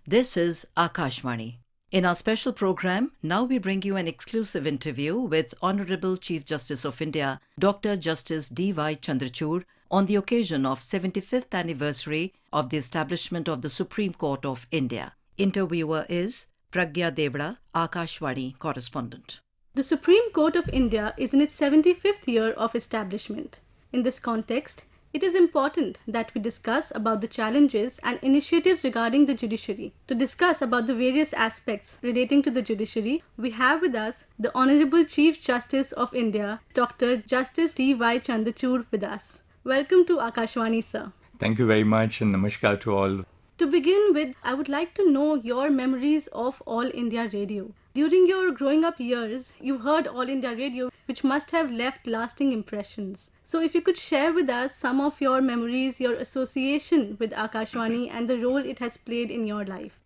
This is Akashvani. In our special program, now we bring you an exclusive interview with Honorable Chief Justice of India, Dr. Justice D.Y. Chandrachud, on the occasion of 75th anniversary of the establishment of the Supreme Court of India. Interviewer is Pragya Devda, Akashvani correspondent. The Supreme Court of India is in its 75th year of establishment. In this context, it is important that we discuss about the challenges and initiatives regarding the judiciary. To discuss about the various aspects relating to the judiciary, we have with us the Honorable Chief Justice of India, Dr. Justice D.Y. Chandrachud with us. Welcome to Akashvani, sir. Thank you very much and namaskar to all. To begin with, I would like to know your memories of All India Radio. During your growing up years, you've heard All India Radio, which must have left lasting impressions. So if you could share with us some of your memories, your association with Akashvani and the role it has played in your life.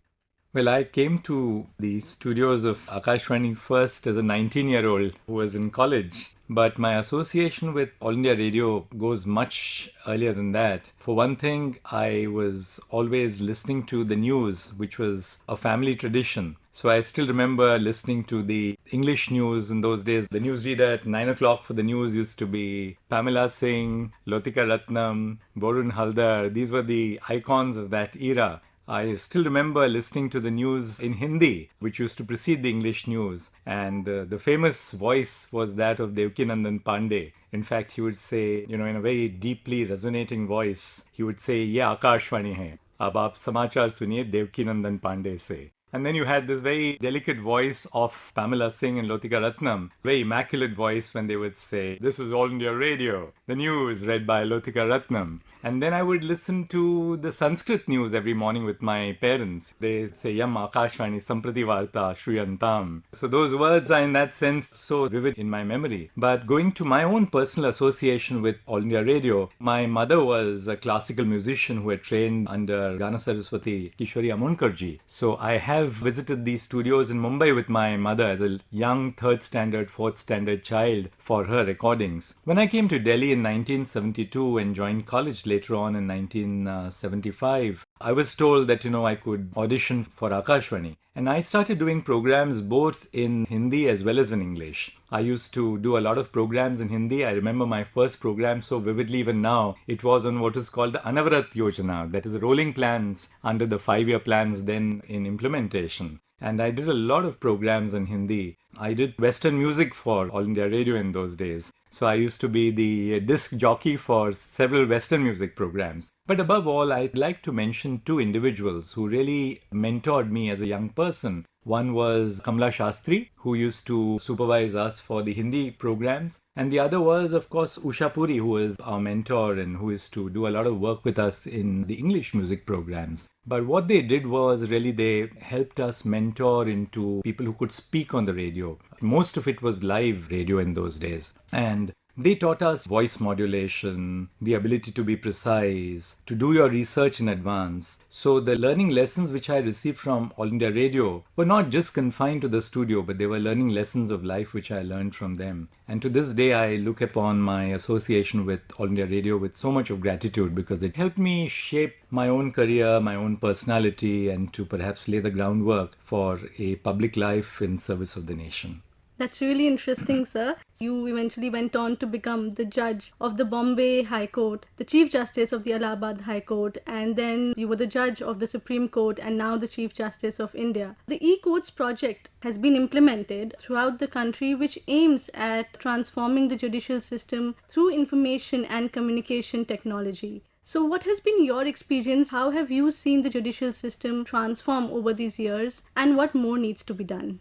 Well, I came to the studios of Akashvani first as a 19-year-old who was in college. But my association with All India Radio goes much earlier than that. For one thing, I was always listening to the news, which was a family tradition. So I still remember listening to the English news in those days. The newsreader at 9 o'clock for the news used to be Pamela Singh, Lotika Ratnam, Borun Haldar. These were the icons of that era. I still remember listening to the news in Hindi, which used to precede the English news. And the famous voice was that of Devkinandan Pandey. In fact, he would say, in a very deeply resonating voice, he would say, "Ye Akashvani hai. Ab aap samachar suniye Devkinandan Pandey se." And then you had this very delicate voice of Pamela Singh and Lotika Ratnam, very immaculate voice when they would say, "This is All India Radio, the news read by Lotika Ratnam." And then I would listen to the Sanskrit news every morning with my parents. They say, "Yam Akashvani Samprati Varta Shruyantam." So those words are in that sense so vivid in my memory. But going to my own personal association with All India Radio, my mother was a classical musician who had trained under Gana Saraswati Kishori Amonkarji. So I have visited these studios in Mumbai with my mother as a young 3rd standard, 4th standard child for her recordings. When I came to Delhi in 1972 and joined college later on in 1975, I was told that, I could audition for Akashvani. And I started doing programs both in Hindi as well as in English. I used to do a lot of programs in Hindi. I remember my first program so vividly even now. It was on what is called the Anavarat Yojana, that is rolling plans under the 5-year plans then in implementation. And I did a lot of programs in Hindi. I did Western music for All India Radio in those days. So I used to be the disc jockey for several Western music programs. But above all, I'd like to mention 2 individuals who really mentored me as a young person. One was Kamla Shastri, who used to supervise us for the Hindi programs. And the other was, of course, Usha Puri, who is our mentor and who used to do a lot of work with us in the English music programs. But what they did was really they helped us mentor into people who could speak on the radio. Most of it was live radio in those days. And they taught us voice modulation, the ability to be precise, to do your research in advance. So the learning lessons which I received from All India Radio were not just confined to the studio, but they were learning lessons of life which I learned from them. And to this day, I look upon my association with All India Radio with so much of gratitude because it helped me shape my own career, my own personality, and to perhaps lay the groundwork for a public life in service of the nation. That's really interesting, sir. You eventually went on to become the judge of the Bombay High Court, the Chief Justice of the Allahabad High Court, and then you were the judge of the Supreme Court and now the Chief Justice of India. The e-courts project has been implemented throughout the country, which aims at transforming the judicial system through information and communication technology. So what has been your experience? How have you seen the judicial system transform over these years, and what more needs to be done?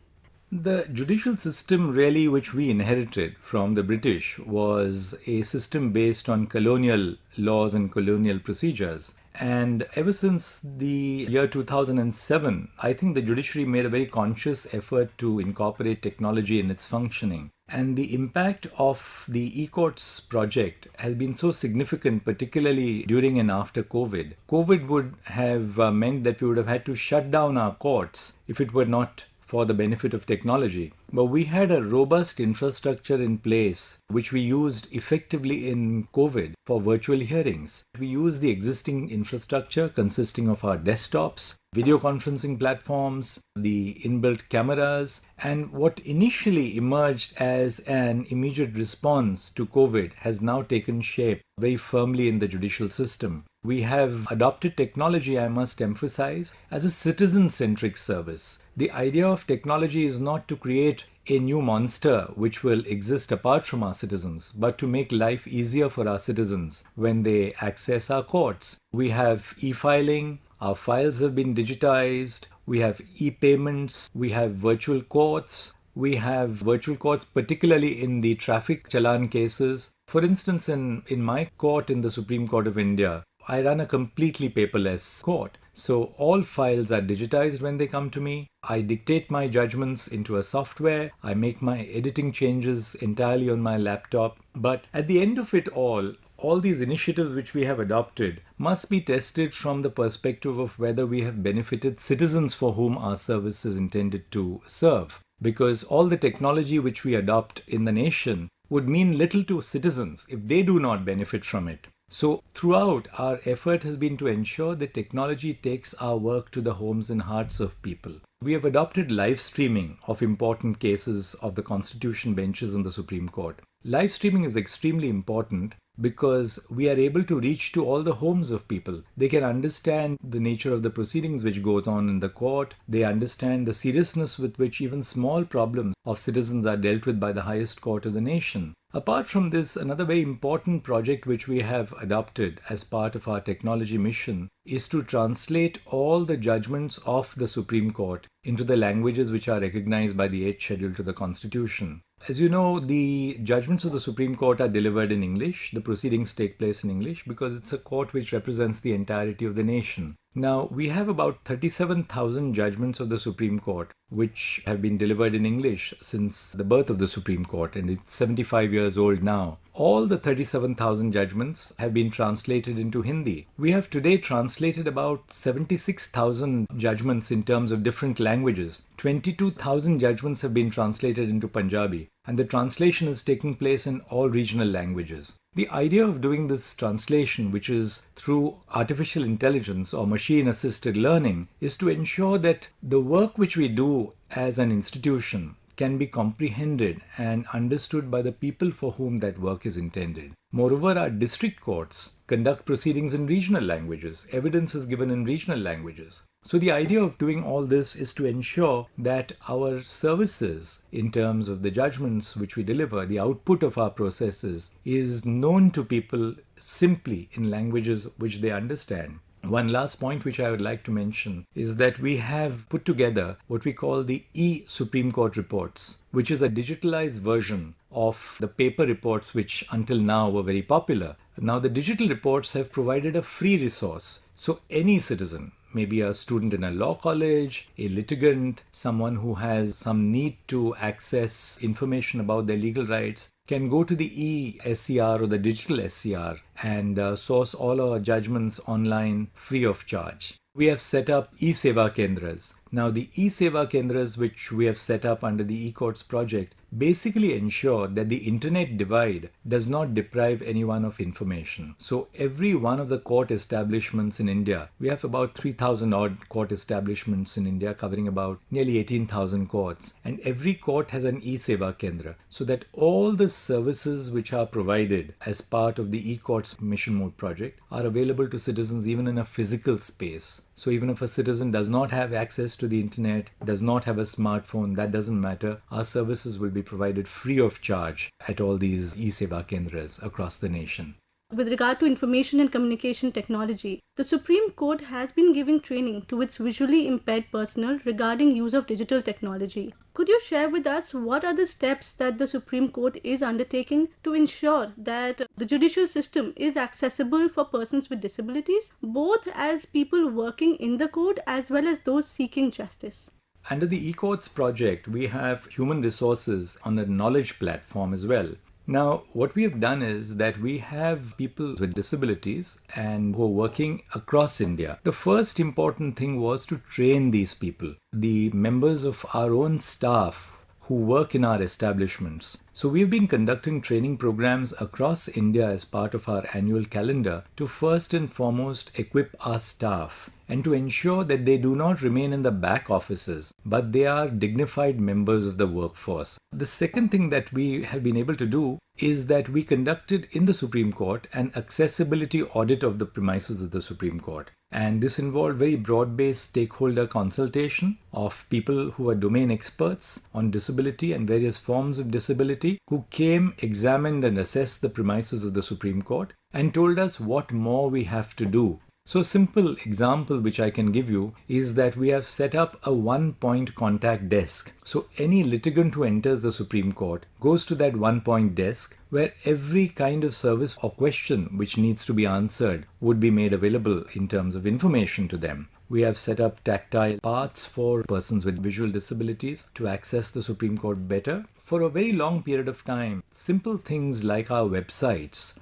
The judicial system really which we inherited from the British was a system based on colonial laws and colonial procedures. And ever since the year 2007, I think the judiciary made a very conscious effort to incorporate technology in its functioning. And the impact of the e-courts project has been so significant, particularly during and after COVID. COVID would have meant that we would have had to shut down our courts if it were not for the benefit of technology. But we had a robust infrastructure in place, which we used effectively in COVID for virtual hearings. We used the existing infrastructure consisting of our desktops, video conferencing platforms, the inbuilt cameras, and what initially emerged as an immediate response to COVID has now taken shape very firmly in the judicial system. We have adopted technology, I must emphasize, as a citizen-centric service. The idea of technology is not to create a new monster which will exist apart from our citizens, but to make life easier for our citizens when they access our courts. We have e-filing, our files have been digitized, we have e-payments, we have virtual courts. We have virtual courts, particularly in the traffic challan cases. For instance, in my court in the Supreme Court of India, I run a completely paperless court. So all files are digitized when they come to me. I dictate my judgments into a software. I make my editing changes entirely on my laptop. But at the end of it all these initiatives which we have adopted must be tested from the perspective of whether we have benefited citizens for whom our service is intended to serve. Because all the technology which we adopt in the nation would mean little to citizens if they do not benefit from it. So throughout, our effort has been to ensure that technology takes our work to the homes and hearts of people. We have adopted live streaming of important cases of the Constitution benches in the Supreme Court. Live streaming is extremely important because we are able to reach to all the homes of people. They can understand the nature of the proceedings which goes on in the court. They understand the seriousness with which even small problems of citizens are dealt with by the highest court of the nation. Apart from this, another very important project which we have adopted as part of our technology mission is to translate all the judgments of the Supreme Court into the languages which are recognized by the 8th schedule to the Constitution. As you know, the judgments of the Supreme Court are delivered in English. The proceedings take place in English because it's a court which represents the entirety of the nation. Now, we have about 37,000 judgments of the Supreme Court which have been delivered in English since the birth of the Supreme Court, and it's 75 years old now. All the 37,000 judgments have been translated into Hindi. We have today translated about 76,000 judgments in terms of different languages. 22,000 judgments have been translated into Punjabi, and the translation is taking place in all regional languages. The idea of doing this translation, which is through artificial intelligence or machine-assisted learning, is to ensure that the work which we do as an institution can be comprehended and understood by the people for whom that work is intended. Moreover, our district courts conduct proceedings in regional languages. Evidence is given in regional languages. So the idea of doing all this is to ensure that our services, in terms of the judgments which we deliver, the output of our processes, is known to people simply in languages which they understand. One last point which I would like to mention is that we have put together what we call the e-Supreme Court reports, which is a digitalized version of the paper reports which until now were very popular. Now the digital reports have provided a free resource. So any citizen, maybe a student in a law college, a litigant, someone who has some need to access information about their legal rights, can go to the e-SCR or the digital SCR and source all our judgments online free of charge. We have set up e-Seva Kendras. Now the e-Seva Kendras which we have set up under the e-Courts project basically ensure that the internet divide does not deprive anyone of information. So every one of the court establishments in India, we have about 3,000 odd court establishments in India covering about nearly 18,000 courts, and every court has an e-Seva Kendra, so that all the services which are provided as part of the e-Courts Mission Mode project are available to citizens even in a physical space. So even if a citizen does not have access to the internet, does not have a smartphone, that doesn't matter. Our services will be provided free of charge at all these e-Seva Kendras across the nation. With regard to information and communication technology, the Supreme Court has been giving training to its visually impaired personnel regarding use of digital technology. Could you share with us what are the steps that the Supreme Court is undertaking to ensure that the judicial system is accessible for persons with disabilities, both as people working in the court as well as those seeking justice? Under the e-Courts project, we have human resources on a knowledge platform as well. Now, what we have done is that we have people with disabilities and who are working across India. The first important thing was to train these people, the members of our own staff who work in our establishments. So we've been conducting training programs across India as part of our annual calendar to first and foremost equip our staff and to ensure that they do not remain in the back offices, but they are dignified members of the workforce. The second thing that we have been able to do is that we conducted in the Supreme Court an accessibility audit of the premises of the Supreme Court. And this involved very broad-based stakeholder consultation of people who are domain experts on disability and various forms of disability, who came, examined and assessed the premises of the Supreme Court and told us what more we have to do. So a simple example which I can give you is that we have set up a one-point contact desk. So any litigant who enters the Supreme Court goes to that one-point desk where every kind of service or question which needs to be answered would be made available in terms of information to them. We have set up tactile paths for persons with visual disabilities to access the Supreme Court better. For a very long period of time, simple things like our websites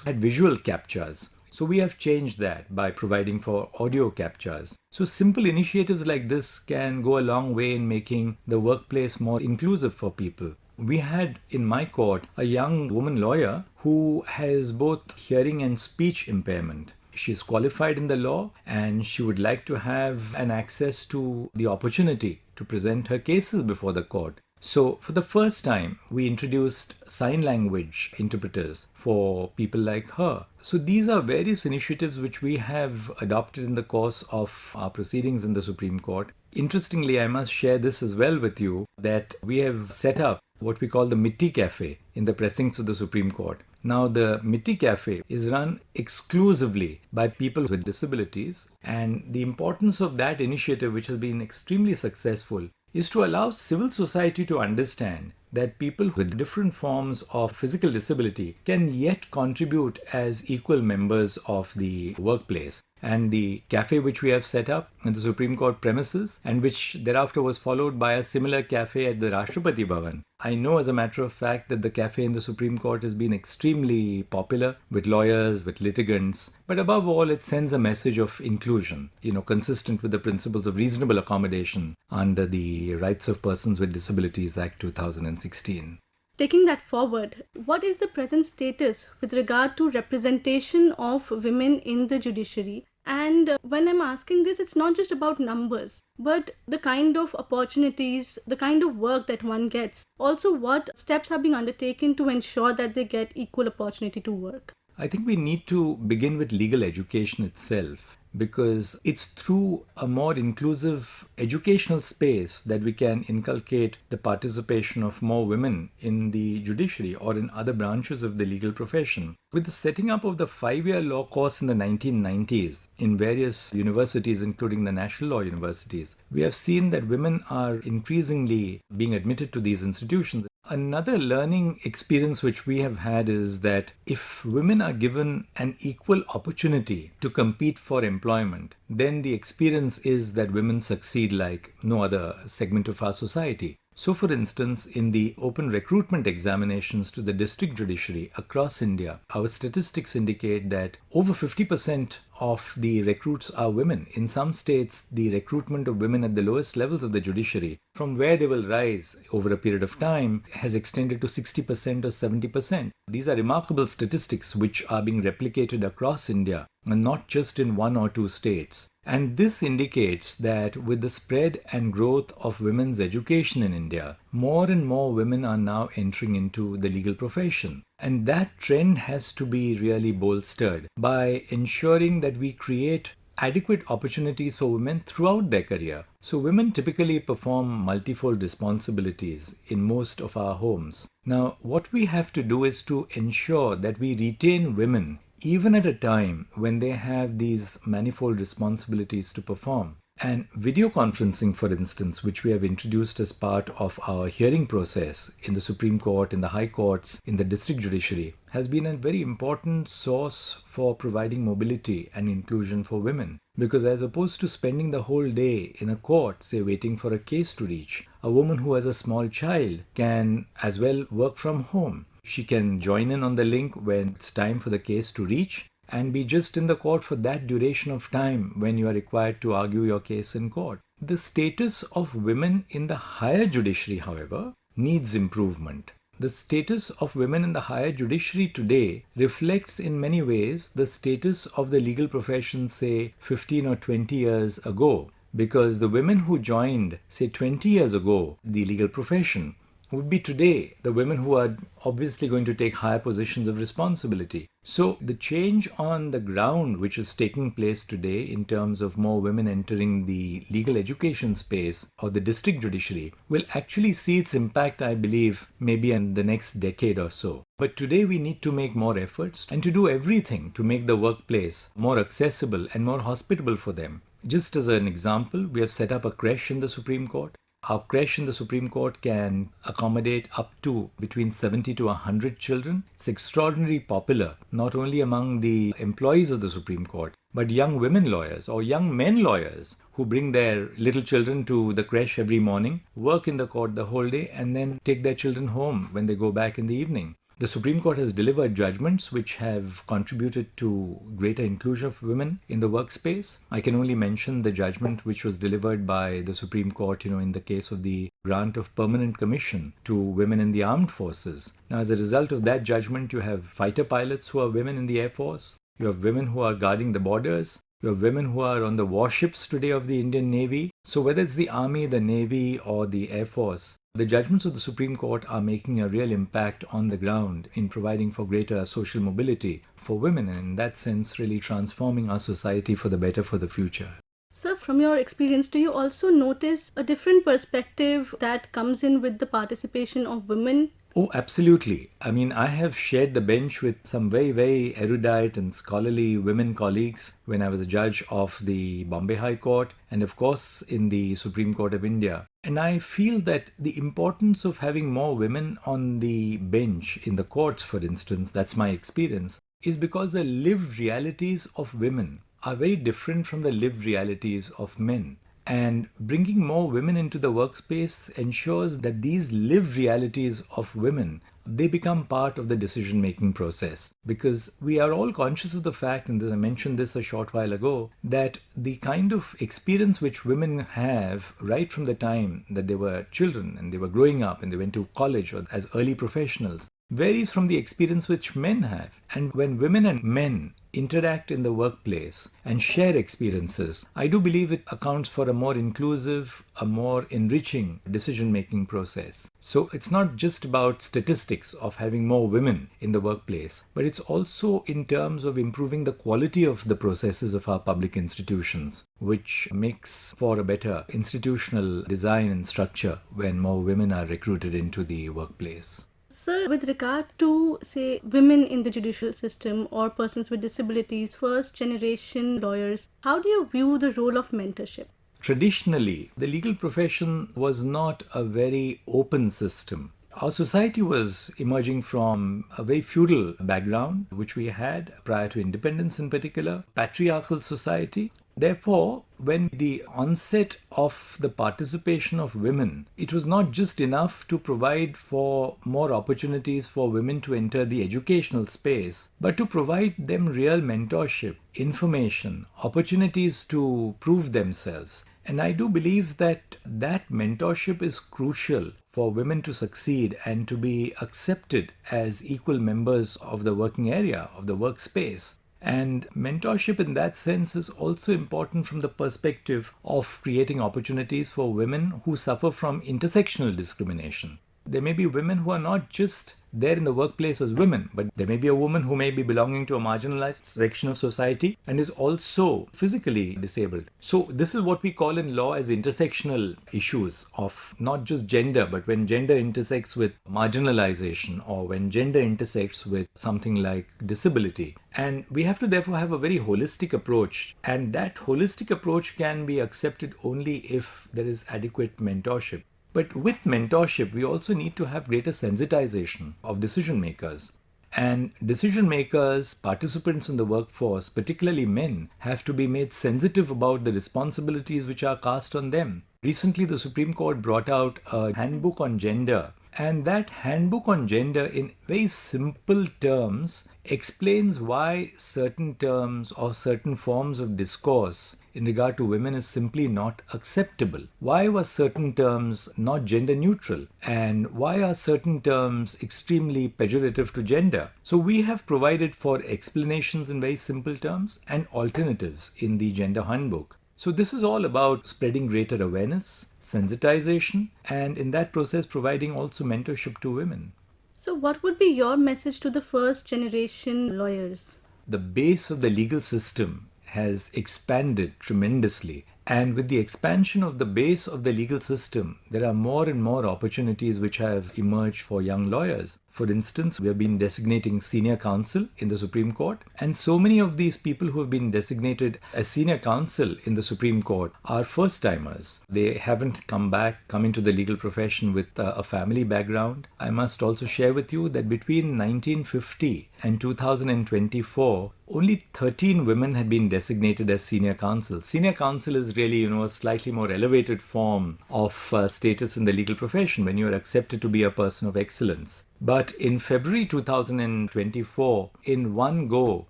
had visual captures. So we have changed that by providing for audio captures. So simple initiatives like this can go a long way in making the workplace more inclusive for people. We had in my court a young woman lawyer who has both hearing and speech impairment. She's qualified in the law and she would like to have an access to the opportunity to present her cases before the court. So for the first time, we introduced sign language interpreters for people like her. So these are various initiatives which we have adopted in the course of our proceedings in the Supreme Court. Interestingly, I must share this as well with you, that we have set up what we call the Mitti Cafe in the precincts of the Supreme Court. Now, the Mitti Cafe is run exclusively by people with disabilities, and the importance of that initiative, which has been extremely successful, is to allow civil society to understand that people with different forms of physical disability can yet contribute as equal members of the workplace. And the cafe which we have set up in the Supreme Court premises, and which thereafter was followed by a similar cafe at the Rashtrapati Bhavan. I know as a matter of fact that the cafe in the Supreme Court has been extremely popular with lawyers, with litigants, but above all it sends a message of inclusion, consistent with the principles of reasonable accommodation under the Rights of Persons with Disabilities Act 2016. Taking that forward, what is the present status with regard to representation of women in the judiciary? And when I'm asking this, it's not just about numbers, but the kind of opportunities, the kind of work that one gets. Also, what steps are being undertaken to ensure that they get equal opportunity to work? I think we need to begin with legal education itself, because it's through a more inclusive educational space that we can inculcate the participation of more women in the judiciary or in other branches of the legal profession. With the setting up of the 5-year law course in the 1990s in various universities, including the national law universities, we have seen that women are increasingly being admitted to these institutions. Another learning experience which we have had is that if women are given an equal opportunity to compete for employment, then the experience is that women succeed like no other segment of our society. So, for instance, in the open recruitment examinations to the district judiciary across India, our statistics indicate that over 50% of the recruits are women. In some states, the recruitment of women at the lowest levels of the judiciary, from where they will rise over a period of time, has extended to 60% or 70%. These are remarkable statistics which are being replicated across India, and not just in 1 or 2 states. And this indicates that with the spread and growth of women's education in India, more and more women are now entering into the legal profession. And that trend has to be really bolstered by ensuring that we create adequate opportunities for women throughout their career. So women typically perform multifold responsibilities in most of our homes. Now, what we have to do is to ensure that we retain women even at a time when they have these manifold responsibilities to perform. And video conferencing, for instance, which we have introduced as part of our hearing process in the Supreme Court, in the High Courts, in the district judiciary, has been a very important source for providing mobility and inclusion for women. Because as opposed to spending the whole day in a court, say waiting for a case to reach, a woman who has a small child can as well work from home. She can join in on the link when it's time for the case to reach and be just in the court for that duration of time when you are required to argue your case in court. The status of women in the higher judiciary, however, needs improvement. The status of women in the higher judiciary today reflects in many ways the status of the legal profession, say, 15 or 20 years ago. Because the women who joined, say, 20 years ago, the legal profession, would be today the women who are obviously going to take higher positions of responsibility. So the change on the ground which is taking place today in terms of more women entering the legal education space or the district judiciary will actually see its impact, I believe, maybe in the next decade or so. But today we need to make more efforts and to do everything to make the workplace more accessible and more hospitable for them. Just as an example, we have set up a creche in the Supreme Court. Our creche in the Supreme Court can accommodate up to between 70 to 100 children. It's extraordinarily popular, not only among the employees of the Supreme Court, but young women lawyers or young men lawyers who bring their little children to the creche every morning, work in the court the whole day, and then take their children home when they go back in the evening. The Supreme Court has delivered judgments which have contributed to greater inclusion of women in the workspace. I can only mention the judgment which was delivered by the Supreme Court, in the case of the grant of permanent commission to women in the armed forces. Now, as a result of that judgment, you have fighter pilots who are women in the Air Force. You have women who are guarding the borders. You have women who are on the warships today of the Indian Navy. So whether it's the Army, the Navy, or the Air Force, the judgments of the Supreme Court are making a real impact on the ground in providing for greater social mobility for women and in that sense really transforming our society for the better for the future. Sir, from your experience, do you also notice a different perspective that comes in with the participation of women? Oh, absolutely. I mean, I have shared the bench with some very, very erudite and scholarly women colleagues when I was a judge of the Bombay High Court and, of course, in the Supreme Court of India. And I feel that the importance of having more women on the bench in the courts, for instance, that's my experience, is because the lived realities of women are very different from the lived realities of men. And bringing more women into the workspace ensures that these lived realities of women, they become part of the decision-making process. Because we are all conscious of the fact, and I mentioned this a short while ago, that the kind of experience which women have right from the time that they were children and they were growing up and they went to college or as early professionals varies from the experience which men have. And when women and men interact in the workplace and share experiences, I do believe it accounts for a more inclusive, a more enriching decision-making process. So it's not just about statistics of having more women in the workplace, but it's also in terms of improving the quality of the processes of our public institutions, which makes for a better institutional design and structure when more women are recruited into the workplace. Sir, with regard to, say, women in the judicial system or persons with disabilities, first generation lawyers, how do you view the role of mentorship? Traditionally, the legal profession was not a very open system. Our society was emerging from a very feudal background, which we had prior to independence in particular, patriarchal society. Therefore, when the onset of the participation of women, it was not just enough to provide for more opportunities for women to enter the educational space, but to provide them real mentorship, information, opportunities to prove themselves. And I do believe that that mentorship is crucial for women to succeed and to be accepted as equal members of the working area, of the workspace. And mentorship in that sense is also important from the perspective of creating opportunities for women who suffer from intersectional discrimination. There may be women who are not just there in the workplace as women, but there may be a woman who may be belonging to a marginalized section of society and is also physically disabled. So this is what we call in law as intersectional issues of not just gender, but when gender intersects with marginalization or when gender intersects with something like disability. And we have to therefore have a very holistic approach, and that holistic approach can be accepted only if there is adequate mentorship. But with mentorship, we also need to have greater sensitization of decision makers. And decision makers, participants in the workforce, particularly men, have to be made sensitive about the responsibilities which are cast on them. Recently, the Supreme Court brought out a handbook on gender And that handbook on gender, in very simple terms, explains why certain terms or certain forms of discourse in regard to women is simply not acceptable. Why were certain terms not gender neutral? And why are certain terms extremely pejorative to gender? So we have provided for explanations in very simple terms and alternatives in the gender handbook. So this is all about spreading greater awareness, sensitization, and in that process providing also mentorship to women. So, what would be your message to the first generation lawyers? The base of the legal system has expanded tremendously. And with the expansion of the base of the legal system, there are more and more opportunities which have emerged for young lawyers. For instance, we have been designating senior counsel in the Supreme Court, and so many of these people who have been designated as senior counsel in the Supreme Court are first-timers. They haven't come into the legal profession with a family background. I must also share with you that between 1950 and 2024, only 13 women had been designated as senior counsel. Senior counsel is really, a slightly more elevated form of status in the legal profession when you are accepted to be a person of excellence. But in February 2024, in one go,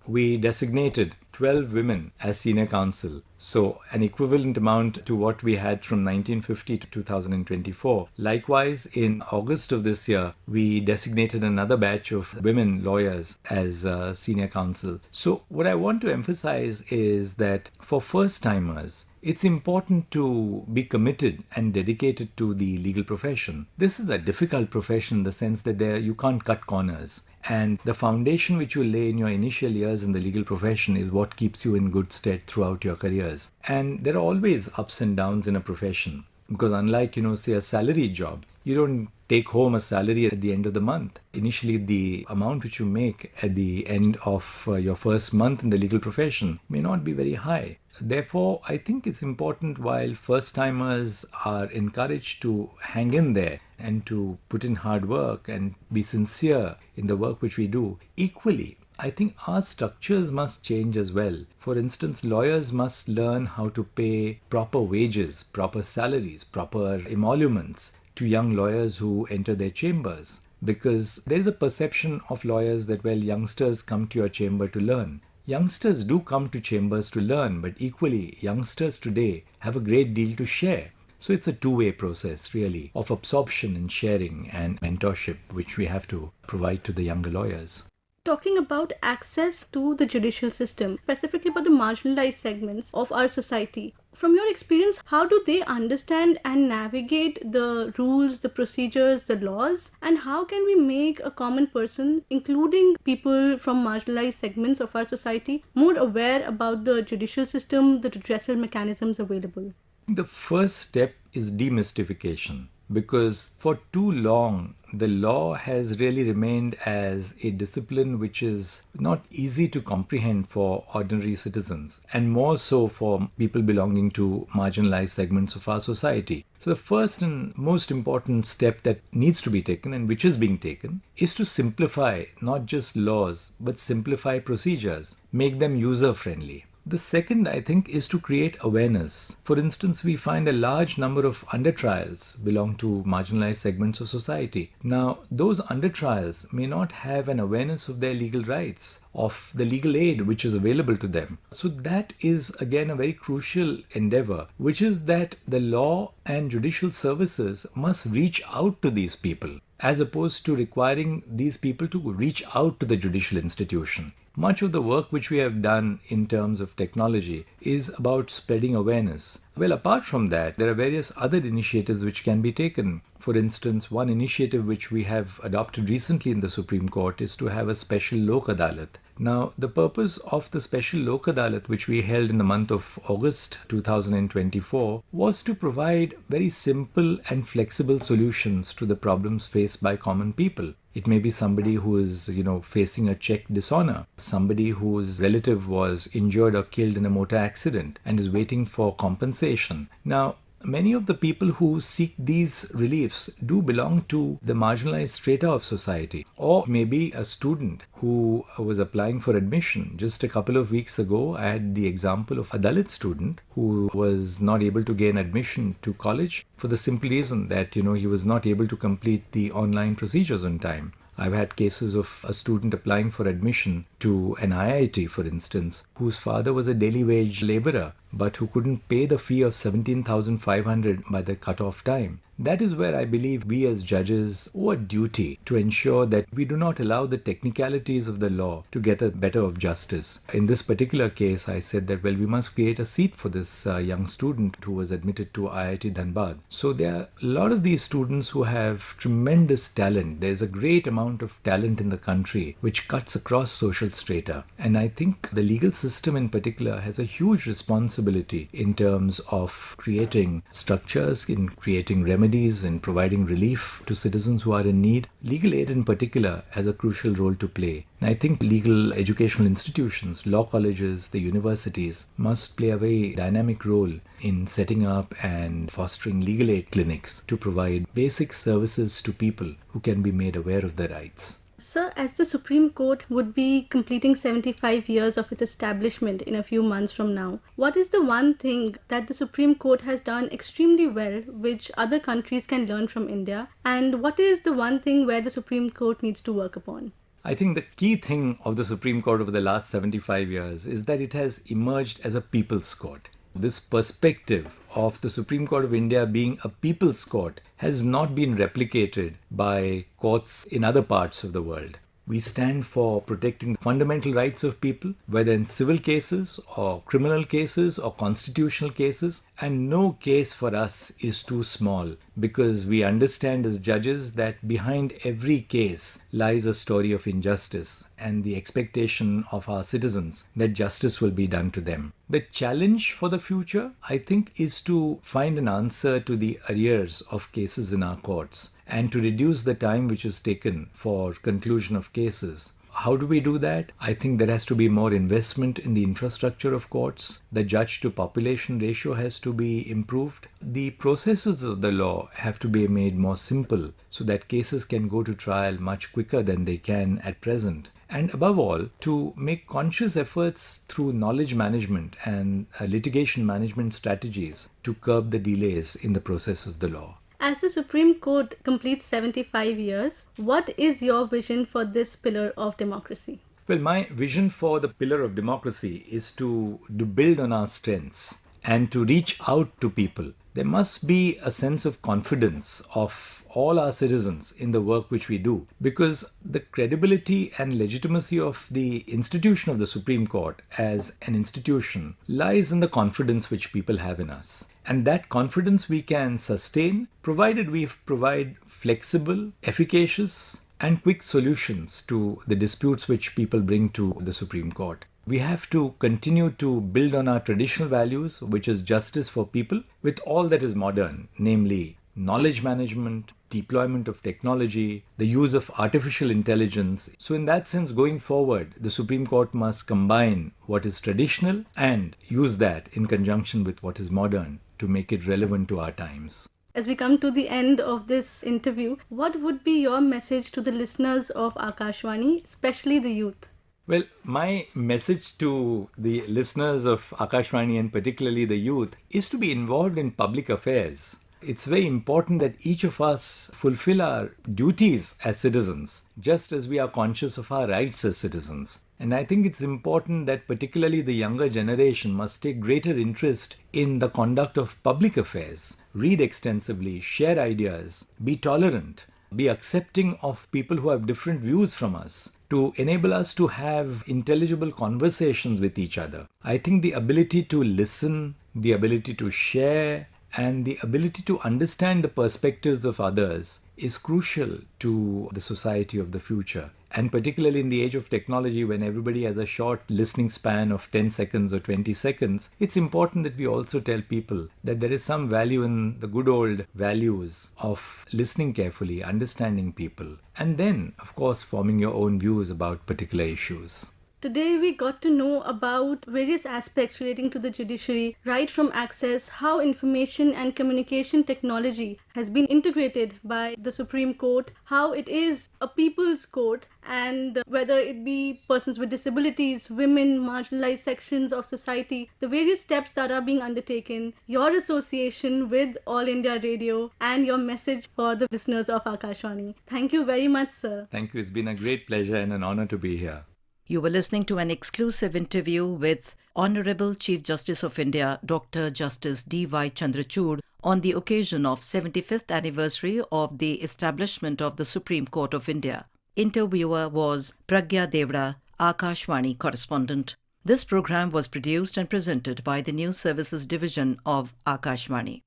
we designated 12 women as senior counsel. So an equivalent amount to what we had from 1950 to 2024. Likewise, in August of this year, we designated another batch of women lawyers as senior counsel. So what I want to emphasize is that for first-timers, it's important to be committed and dedicated to the legal profession. This is a difficult profession in the sense that you can't cut corners. And the foundation which you lay in your initial years in the legal profession is what keeps you in good stead throughout your careers. And there are always ups and downs in a profession. Because unlike, say a salary job, you don't take home a salary at the end of the month. Initially, the amount which you make at the end of your first month in the legal profession may not be very high. Therefore, I think it's important while first-timers are encouraged to hang in there and to put in hard work and be sincere in the work which we do, equally, I think our structures must change as well. For instance, lawyers must learn how to pay proper wages, proper salaries, proper emoluments to young lawyers who enter their chambers. Because there's a perception of lawyers that, youngsters come to your chamber to learn. Youngsters do come to chambers to learn, but equally, youngsters today have a great deal to share. So it's a two-way process, really, of absorption and sharing and mentorship, which we have to provide to the younger lawyers. Talking about access to the judicial system, specifically about the marginalized segments of our society, from your experience, how do they understand and navigate the rules, the procedures, the laws? And how can we make a common person, including people from marginalized segments of our society, more aware about the judicial system, the redressal mechanisms available? The first step is demystification. Because for too long, the law has really remained as a discipline which is not easy to comprehend for ordinary citizens, and more so for people belonging to marginalized segments of our society. So the first and most important step that needs to be taken, and which is being taken, is to simplify not just laws, but simplify procedures, make them user-friendly. The second, I think, is to create awareness. For instance, we find a large number of under-trials belong to marginalized segments of society. Now, those under-trials may not have an awareness of their legal rights, of the legal aid which is available to them. So that is, again, a very crucial endeavor, which is that the law and judicial services must reach out to these people, as opposed to requiring these people to reach out to the judicial institution. Much of the work which we have done in terms of technology is about spreading awareness. Well, apart from that, there are various other initiatives which can be taken. For instance, one initiative which we have adopted recently in the Supreme Court is to have a special Lok Adalat. Now, the purpose of the special Lok Adalat, which we held in the month of August 2024, was to provide very simple and flexible solutions to the problems faced by common people. It may be somebody who is, facing a check dishonor, somebody whose relative was injured or killed in a motor accident and is waiting for compensation. Now, many of the people who seek these reliefs do belong to the marginalized strata of society, or maybe a student who was applying for admission. Just a couple of weeks ago, I had the example of a Dalit student who was not able to gain admission to college for the simple reason that, he was not able to complete the online procedures on time. I've had cases of a student applying for admission to an IIT, for instance, whose father was a daily wage laborer, but who couldn't pay the fee of 17,500 by the cutoff time. That is where I believe we as judges owe a duty to ensure that we do not allow the technicalities of the law to get the better of justice. In this particular case, I said that, we must create a seat for this young student who was admitted to IIT Dhanbad. So there are a lot of these students who have tremendous talent. There's a great amount of talent in the country which cuts across social strata. And I think the legal system in particular has a huge responsibility in terms of creating structures, in creating remedies, in providing relief to citizens who are in need. Legal aid in particular has a crucial role to play. And I think legal educational institutions, law colleges, the universities must play a very dynamic role in setting up and fostering legal aid clinics to provide basic services to people who can be made aware of their rights. Sir, as the Supreme Court would be completing 75 years of its establishment in a few months from now, what is the one thing that the Supreme Court has done extremely well which other countries can learn from India? And what is the one thing where the Supreme Court needs to work upon? I think the key thing of the Supreme Court over the last 75 years is that it has emerged as a people's court. This perspective of the Supreme Court of India being a people's court has not been replicated by courts in other parts of the world. We stand for protecting the fundamental rights of people, whether in civil cases or criminal cases or constitutional cases, and no case for us is too small because we understand as judges that behind every case lies a story of injustice and the expectation of our citizens that justice will be done to them. The challenge for the future, I think, is to find an answer to the arrears of cases in our courts and to reduce the time which is taken for conclusion of cases. How do we do that? I think there has to be more investment in the infrastructure of courts. The judge to population ratio has to be improved. The processes of the law have to be made more simple so that cases can go to trial much quicker than they can at present. And above all, to make conscious efforts through knowledge management and litigation management strategies to curb the delays in the process of the law. As the Supreme Court completes 75 years, what is your vision for this pillar of democracy? Well, my vision for the pillar of democracy is to build on our strengths and to reach out to people. There must be a sense of confidence of all our citizens in the work which we do, because the credibility and legitimacy of the institution of the Supreme Court as an institution lies in the confidence which people have in us. And that confidence we can sustain provided we provide flexible, efficacious, and quick solutions to the disputes which people bring to the Supreme Court. We have to continue to build on our traditional values, which is justice for people, with all that is modern, namely knowledge management, deployment of technology, the use of artificial intelligence. So in that sense, going forward, the Supreme Court must combine what is traditional and use that in conjunction with what is modern to make it relevant to our times. As we come to the end of this interview, what would be your message to the listeners of Akashvani, especially the youth? Well, my message to the listeners of Akashvani and particularly the youth is to be involved in public affairs. It's very important that each of us fulfill our duties as citizens, just as we are conscious of our rights as citizens. And I think it's important that particularly the younger generation must take greater interest in the conduct of public affairs, read extensively, share ideas, be tolerant, be accepting of people who have different views from us, to enable us to have intelligible conversations with each other. I think the ability to listen, the ability to share, and the ability to understand the perspectives of others is crucial to the society of the future. And particularly in the age of technology, when everybody has a short listening span of 10 seconds or 20 seconds, it's important that we also tell people that there is some value in the good old values of listening carefully, understanding people, and then, of course, forming your own views about particular issues. Today we got to know about various aspects relating to the judiciary, right from access, how information and communication technology has been integrated by the Supreme Court, how it is a people's court, and whether it be persons with disabilities, women, marginalized sections of society, the various steps that are being undertaken, your association with All India Radio, and your message for the listeners of Akashvani. Thank you very much, sir. Thank you. It's been a great pleasure and an honor to be here. You were listening to an exclusive interview with Honorable Chief Justice of India, Dr. Justice D.Y. Chandrachud, on the occasion of 75th anniversary of the establishment of the Supreme Court of India. Interviewer was Pragya Devda, Akashvani correspondent. This program was produced and presented by the News Services Division of Akashvani.